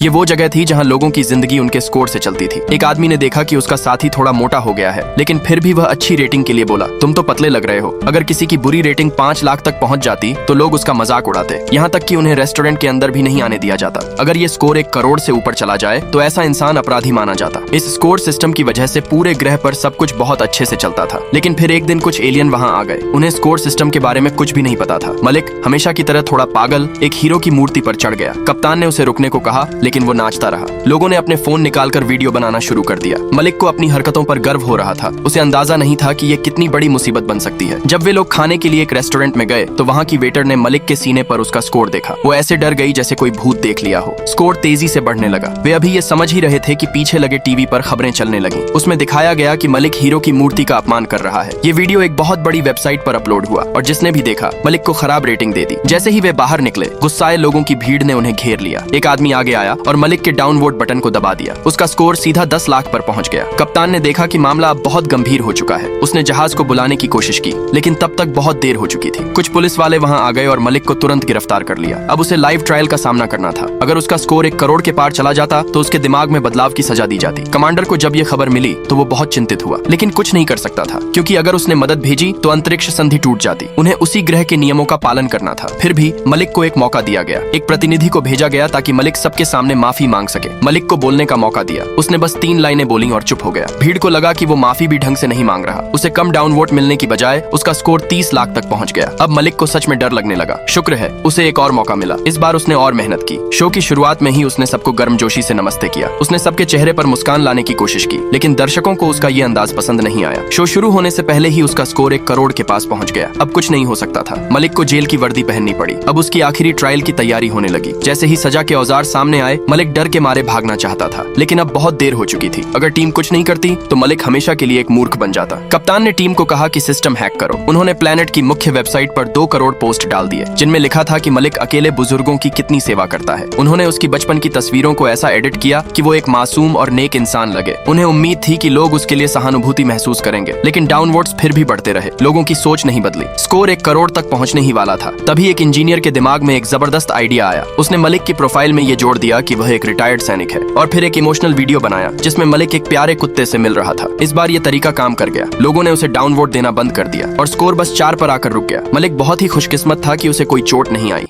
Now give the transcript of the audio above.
ये वो जगह थी जहाँ लोगों की जिंदगी उनके स्कोर से चलती थी। एक आदमी ने देखा कि उसका साथी थोड़ा मोटा हो गया है, लेकिन फिर भी वह अच्छी रेटिंग के लिए बोला, तुम तो पतले लग रहे हो। अगर किसी की बुरी रेटिंग 5 लाख तक पहुंच जाती तो लोग उसका मजाक उड़ाते, यहाँ तक कि उन्हें रेस्टोरेंट के अंदर भी नहीं आने दिया जाता। अगर ये स्कोर 1 करोड़ से ऊपर चला जाए तो ऐसा इंसान अपराधी माना जाता। इस स्कोर सिस्टम की वजह से पूरे ग्रह पर सब कुछ बहुत अच्छे से चलता था। लेकिन फिर एक दिन कुछ एलियन वहाँ आ गए। उन्हें स्कोर सिस्टम के बारे में कुछ भी नहीं पता था। मलिक हमेशा की तरह थोड़ा पागल एक हीरो की मूर्ति पर चढ़ गया। कप्तान ने उसे रुकने को कहा, लेकिन वो नाचता रहा। लोगों ने अपने फोन निकालकर वीडियो बनाना शुरू कर दिया। मलिक को अपनी हरकतों पर गर्व हो रहा था। उसे अंदाजा नहीं था कि ये कितनी बड़ी मुसीबत बन सकती है। जब वे लोग खाने के लिए एक रेस्टोरेंट में गए तो वहाँ की वेटर ने मलिक के सीने पर उसका स्कोर देखा। वो ऐसे डर गई जैसे कोई भूत देख लिया हो। स्कोर तेजी से बढ़ने लगा। वे अभी ये समझ ही रहे थे कि पीछे लगे टीवी पर खबरें चलने लगी। उसमें दिखाया गया कि मलिक हीरो की मूर्ति का अपमान कर रहा है। ये वीडियो एक बहुत बड़ी वेबसाइट पर अपलोड हुआ और जिसने भी देखा मलिक को खराब रेटिंग दे दी। जैसे ही वे बाहर निकले, गुस्साए लोगों की भीड़ ने उन्हें घेर लिया। एक आदमी आगे आया और मलिक के डाउनवोट बटन को दबा दिया। उसका स्कोर सीधा 10 लाख पर पहुंच गया। कप्तान ने देखा कि मामला अब बहुत गंभीर हो चुका है। उसने जहाज को बुलाने की कोशिश की, लेकिन तब तक बहुत देर हो चुकी थी। कुछ पुलिस वाले वहां आ गए और मलिक को तुरंत गिरफ्तार कर लिया। अब उसे लाइव ट्रायल का सामना करना था। अगर उसका स्कोर 1 करोड़ के पार चला जाता तो उसके दिमाग में बदलाव की सजा दी जाती। कमांडर को जब यह खबर मिली तो वो बहुत चिंतित हुआ, लेकिन कुछ नहीं कर सकता था, क्योंकि अगर उसने मदद भेजी तो अंतरिक्ष संधि टूट जाती। उन्हें उसी ग्रह के नियमों का पालन करना था। फिर भी मलिक को एक मौका दिया गया। एक प्रतिनिधि को भेजा गया ताकि मलिक सबके सामने माफी मांग सके। मलिक को बोलने का मौका दिया। उसने बस 3 लाइनें बोली और चुप हो गया। भीड़ को लगा कि वो माफी भी ढंग से नहीं मांग रहा। उसे कम डाउनवोट मिलने की बजाय उसका स्कोर 30 लाख तक पहुंच गया। अब मलिक को सच में डर लगने लगा। शुक्र है उसे एक और मौका मिला। इस बार उसने और मेहनत की। शो की शुरुआत में ही उसने सबको गर्मजोशी से नमस्ते किया। उसने सबके चेहरे पर मुस्कान लाने की कोशिश की, लेकिन दर्शकों को उसका ये अंदाज पसंद नहीं आया। शो शुरू होने से पहले ही उसका स्कोर 1 करोड़ के पास पहुंच गया। अब कुछ नहीं हो सकता था। मलिक को जेल की वर्दी पहननी पड़ी। अब उसकी आखिरी ट्रायल की तैयारी होने लगी। जैसे ही सजा के औजार सामने आए, मलिक डर के मारे भागना चाहता था, लेकिन अब बहुत देर हो चुकी थी। अगर टीम कुछ नहीं करती तो मलिक हमेशा के लिए एक मूर्ख बन जाता। कप्तान ने टीम को कहा कि सिस्टम हैक करो। उन्होंने प्लेनेट की मुख्य वेबसाइट पर 2 करोड़ पोस्ट डाल दिए, जिनमें लिखा था कि मलिक अकेले बुजुर्गों की कितनी सेवा करता है। उन्होंने उसकी बचपन की तस्वीरों को ऐसा एडिट किया कि वो एक मासूम और नेक इंसान लगे। उन्हें उम्मीद थी कि लोग उसके लिए सहानुभूति महसूस करेंगे, लेकिन डाउनवोट्स फिर भी बढ़ते रहे। लोगों की सोच नहीं बदली। स्कोर 1 करोड़ तक पहुंचने ही वाला था। तभी एक इंजीनियर के दिमाग में एक जबरदस्त आइडिया आया। उसने मलिक की प्रोफाइल में ये जोड़ दिया कि वह एक रिटायर्ड सैनिक है, और फिर एक इमोशनल वीडियो बनाया जिसमें मलिक एक प्यारे कुत्ते से मिल रहा था। इस बार ये तरीका काम कर गया। लोगों ने उसे डाउनवोट देना बंद कर दिया और स्कोर बस 4 पर आकर रुक गया। मलिक बहुत ही खुशकिस्मत था कि उसे कोई चोट नहीं आई।